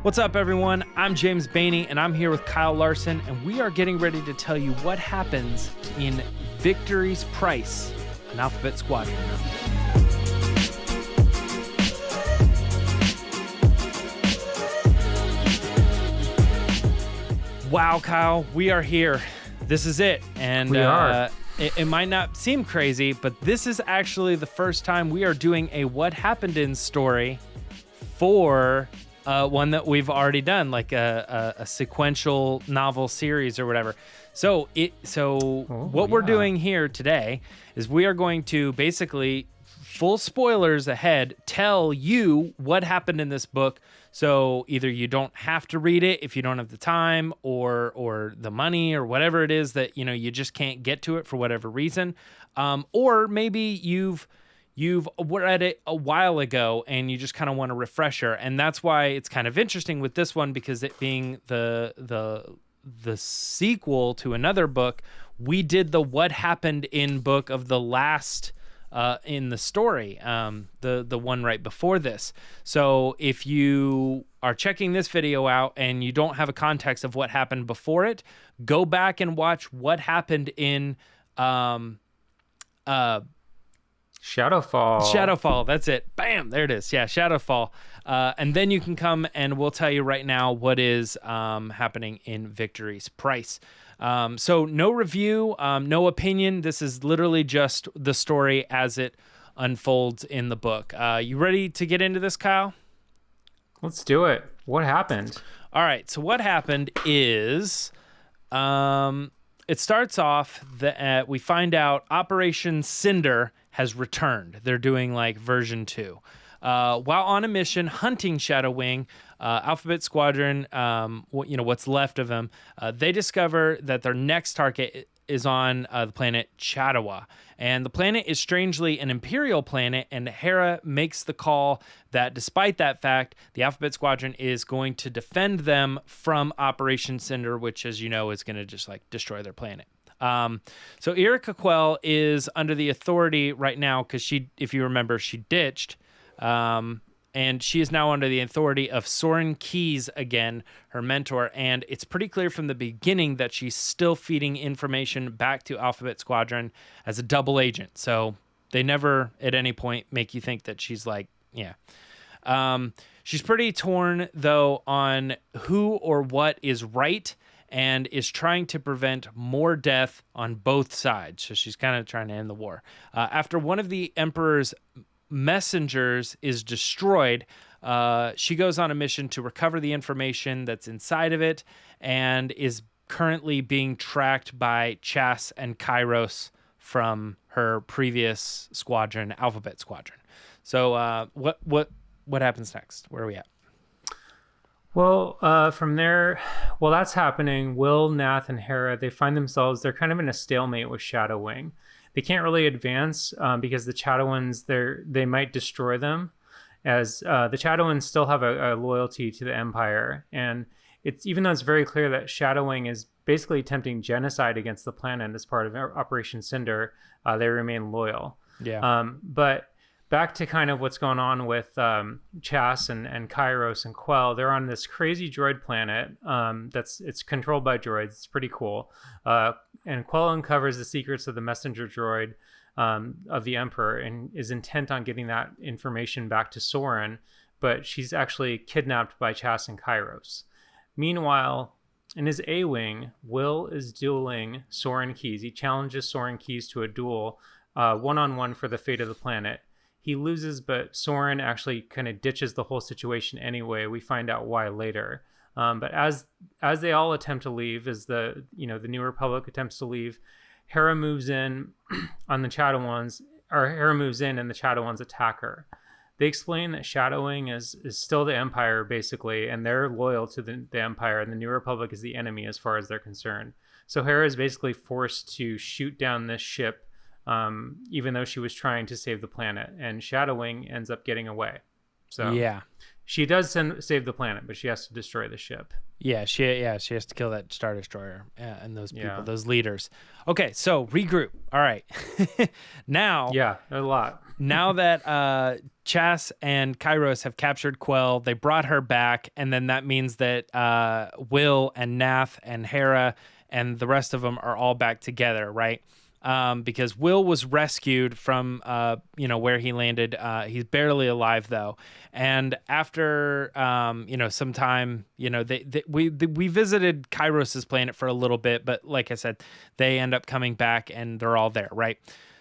What's up, everyone? I'm James Baney, and I'm here with Kyle Larson, and we are getting ready to tell you what happens in Victory's Price, an Alphabet Squadron. Wow, Kyle, we are here. This is it. And we are. It might not seem crazy, but this is actually the first time we are doing a What Happened In story for one that we've already done, like a sequential novel series or whatever. So what we're doing here today is we are going to basically, full spoilers ahead, tell you what happened in this book. So either you don't have to read it if you don't have the time or the money or whatever it is that, you just can't get to it for whatever reason. Or maybe you've read it a while ago and you just kind of want a refresher. And that's why it's kind of interesting with this one, because it being the sequel to another book, we did the What Happened In book of the last in the story, the one right before this. So if you are checking this video out and you don't have a context of what happened before it, go back and watch what happened in Shadowfall, that's it. Bam, there it is. Yeah, Shadowfall. And then you can come and we'll tell you right now what is happening in Victory's Price. So no review, no opinion. This is literally just the story as it unfolds in the book. You ready to get into this, Kyle? Let's do it. What happened? All right, so what happened is it starts off that we find out Operation Cinder has returned. They're doing like version 2. While on a mission hunting Shadow Wing, Alphabet Squadron, what's left of them, they discover that their next target is on the planet Chadawa. And the planet is strangely an Imperial planet, and Hera makes the call that despite that fact, the Alphabet Squadron is going to defend them from Operation Cinder, which, as you know, is going to just like destroy their planet. So Erika Quell is under the authority right now because she, if you remember, she ditched. And she is now under the authority of Soren Keyes again, her mentor. And it's pretty clear from the beginning that she's still feeding information back to Alphabet Squadron as a double agent. So they never at any point make you think that she's like, yeah. She's pretty torn, though, on who or what is right, and is trying to prevent more death on both sides. So she's kind of trying to end the war. After one of the Emperor's messengers is destroyed, she goes on a mission to recover the information that's inside of it, and is currently being tracked by Chas and Kairos from her previous squadron, Alphabet Squadron. So what happens next? Where are we at? Well, from there, while that's happening, Will, Nath, and Hera, they find themselves, they're kind of in a stalemate with Shadow Wing. They can't really advance because the Chadowans, they might destroy them, as the Chadowans still have a loyalty to the Empire. And it's, even though it's very clear that Shadow Wing is basically attempting genocide against the planet as part of Operation Cinder, they remain loyal. Yeah. But back to kind of what's going on with Chas and Kairos and Quell. They're on this crazy droid planet it's controlled by droids. It's pretty cool. And Quell uncovers the secrets of the messenger droid of the Emperor and is intent on getting that information back to Soren, but she's actually kidnapped by Chas and Kairos. Meanwhile, in his A-Wing, Will is dueling Soren Keyes. He challenges Soren Keyes to a duel one-on-one for the fate of the planet. He loses, but Soren actually kind of ditches the whole situation anyway. We find out why later. But as they all attempt to leave, as the New Republic attempts to leave, Hera moves in on the Chadowans, or Hera moves in and the Chadowans attack her. They explain that shadowing is still the Empire, basically, and they're loyal to the Empire, and the New Republic is the enemy as far as they're concerned. So Hera is basically forced to shoot down this ship, even though she was trying to save the planet, and Shadowing ends up getting away. So yeah, she does save the planet, but she has to destroy the ship. Yeah, she has to kill that Star Destroyer and those people, those leaders. Okay, so regroup. All right. Now, yeah, a lot. Now that Chas and Kairos have captured Quell. They brought her back, and then that means that Will and Nath and Hera and the rest of them are all back together, right? Because Will was rescued from, where he landed. He's barely alive though. And after, some time, we visited Kairos's planet for a little bit, but like I said, they end up coming back and they're all there, right?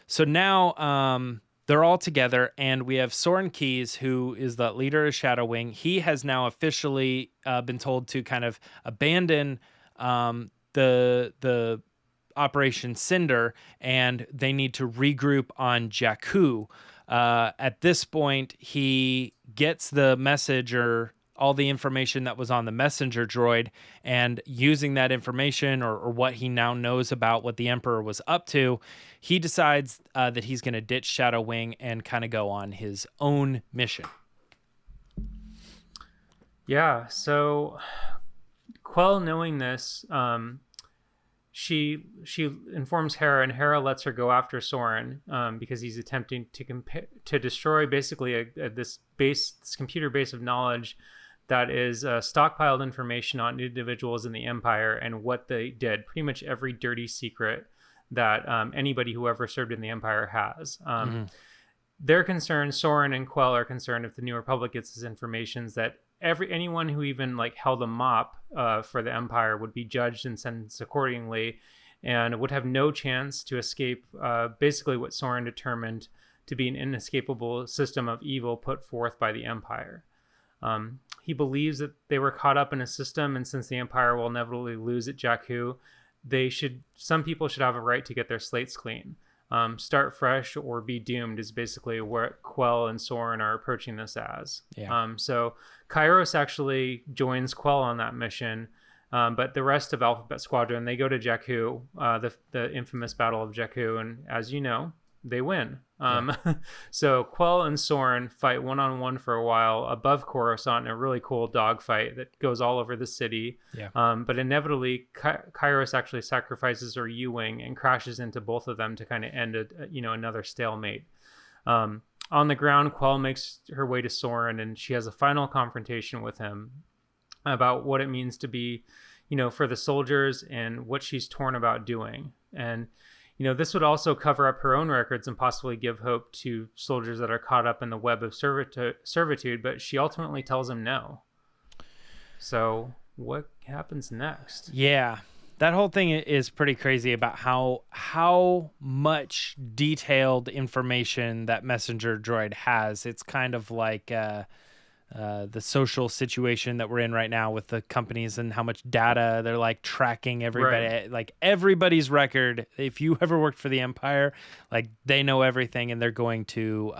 So now, they're all together, and we have Soren Keyes, who is the leader of Shadow Wing. He has now officially been told to kind of abandon the Operation Cinder, and they need to regroup on Jakku. At this point, he gets the message or all the information that was on the messenger droid, and using that information or what he now knows about what the Emperor was up to, he decides that he's going to ditch Shadow Wing and kind of go on his own mission. Yeah, so Quell, knowing this, she informs Hera, and Hera lets her go after Soren because he's attempting to destroy basically this computer base of knowledge that is stockpiled information on individuals in the Empire and what they did. Pretty much every dirty secret that anybody who ever served in the Empire has. They're concerned, Soren and Quell are concerned, if the New Republic gets this information, that anyone who even held a mop for the Empire would be judged and sentenced accordingly, and would have no chance to escape basically what Soren determined to be an inescapable system of evil put forth by the Empire. He believes that they were caught up in a system, and since the Empire will inevitably lose at Jakku, some people should have a right to get their slates clean. Start fresh or be doomed is basically where Quell and Soren are approaching this as. Yeah. So Kairos actually joins Quell on that mission, but the rest of Alphabet Squadron, they go to Jakku, the infamous Battle of Jakku, and as you know, they win. So Quell and Soren fight one-on-one for a while above Coruscant in a really cool dogfight that goes all over the city. But inevitably, Kairos actually sacrifices her U-Wing and crashes into both of them to kind of end another stalemate. On the ground, Quell makes her way to Soren, and she has a final confrontation with him about what it means to be, for the soldiers and what she's torn about doing. And this would also cover up her own records and possibly give hope to soldiers that are caught up in the web of servitude, but she ultimately tells him no. So what happens next? Yeah, that whole thing is pretty crazy about how much detailed information that messenger droid has. It's kind of like the social situation that we're in right now with the companies and how much data they're tracking everybody, right. Everybody's record. If you ever worked for the Empire, they know everything and they're going to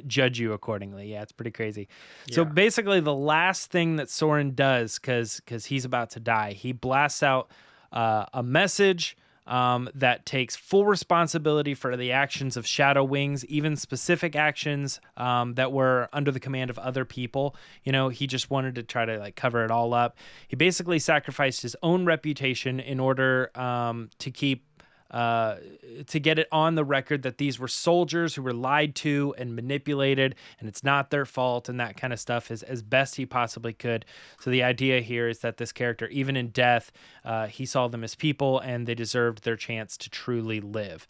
judge you accordingly. Yeah, it's pretty crazy. Yeah. So basically the last thing that Soren does, because he's about to die, he blasts out a message that takes full responsibility for the actions of Shadow Wings, even specific actions that were under the command of other people. He just wanted to try to cover it all up. He basically sacrificed his own reputation in order to keep to get it on the record that these were soldiers who were lied to and manipulated, and it's not their fault, and that kind of stuff as best he possibly could. So the idea here is that this character, even in death, he saw them as people, and they deserved their chance to truly live.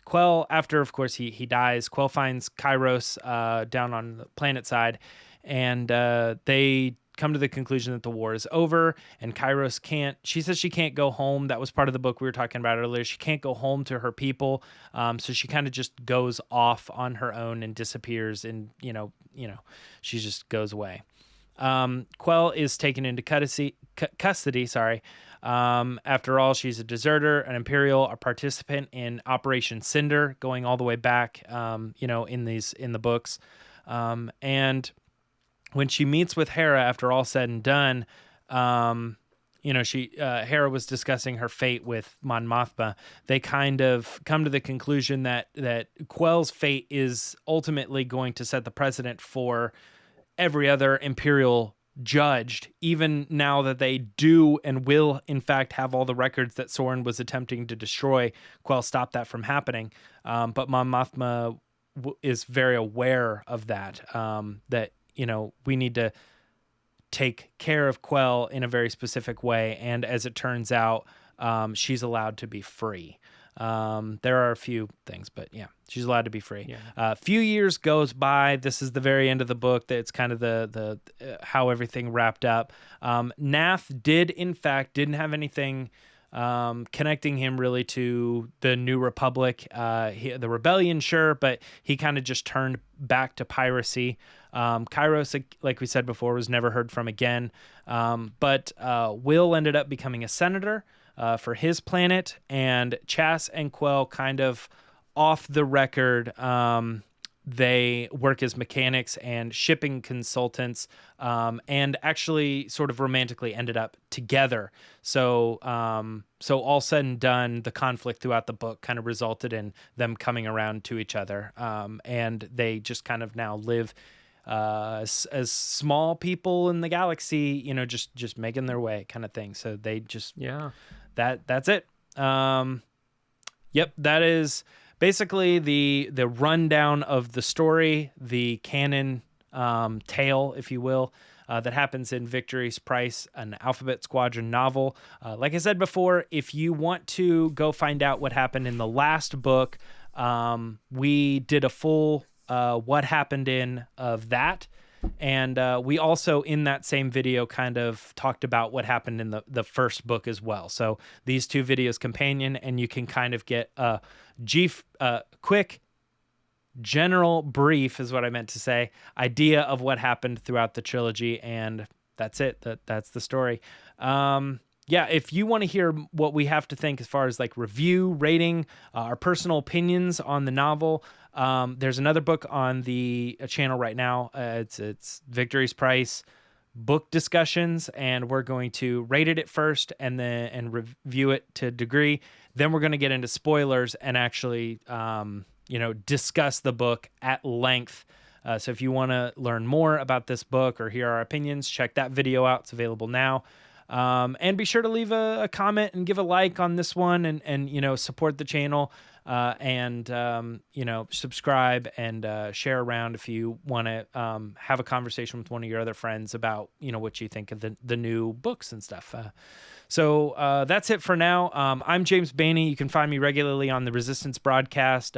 Quell, after, of course, he dies, Quell finds Kairos down on the planet side, and they come to the conclusion that the war is over, and Kairos she says she can't go home. That was part of the book we were talking about earlier. She can't go home to her people. So she kind of just goes off on her own and disappears, and, she just goes away. Quell is taken into custody. After all, she's a deserter, an Imperial, a participant in Operation Cinder, going all the way back, in the books. And when she meets with Hera after all said and done, Hera was discussing her fate with Mon Mothma. They kind of come to the conclusion that Quell's fate is ultimately going to set the precedent for every other Imperial judged, even now that they do and will, in fact, have all the records that Soren was attempting to destroy. Quell stopped that from happening. But Mon Mothma is very aware of that, that, we need to take care of Quell in a very specific way. And as it turns out, she's allowed to be free. There are a few things, but yeah, she's allowed to be free. Yeah. A few years goes by. This is the very end of the book. It's kind of the how everything wrapped up. Nath didn't have anything connecting him really to the New Republic, the rebellion, sure, but he kind of just turned back to piracy. Kairos, like we said before, was never heard from again. But Will ended up becoming a senator for his planet, and Chas and Quell kind of off the record. They work as mechanics and shipping consultants, and actually sort of romantically ended up together. So all said and done, the conflict throughout the book kind of resulted in them coming around to each other. And they just kind of now live as small people in the galaxy, just making their way kind of thing. So they just, that's it. Yep. That is basically the rundown of the story, the canon tale, if you will, that happens in Victory's Price, an Alphabet Squadron novel. Like I said before, if you want to go find out what happened in the last book, we did a full what happened in of that. And we also, in that same video, kind of talked about what happened in the first book as well. So these two videos companion, and you can kind of get a quick, general brief, is what I meant to say, idea of what happened throughout the trilogy. And that's it. That's the story. If you want to hear what we have to think as far as like review, rating, our personal opinions on the novel, there's another book on the channel right now. It's Victory's Price book discussions, and we're going to rate it at first and review it to a degree. Then we're going to get into spoilers and actually, discuss the book at length. So if you want to learn more about this book or hear our opinions, check that video out. It's available now. And be sure to leave a comment and give a like on this one, and support the channel, and subscribe and share around if you want to have a conversation with one of your other friends about what you think of the new books and stuff. So that's it for now. I'm James Baney. You can find me regularly on the Resistance broadcast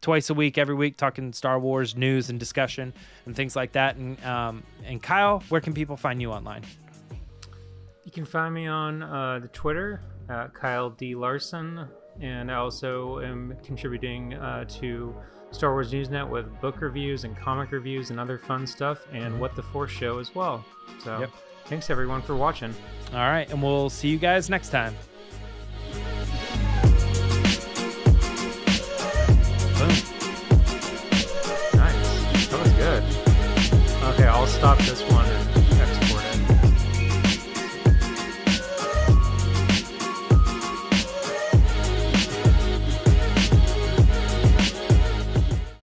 twice a week, every week, talking Star Wars news and discussion and things like that. And Kyle, where can people find you online? You can find me on the Twitter at Kyle D. Larson, and I also am contributing to Star Wars Newsnet with book reviews and comic reviews and other fun stuff, and What the Force Show as well. So Thanks everyone for watching. All right, and we'll see you guys next time. Boom. Nice. That was good. Okay, I'll stop this one.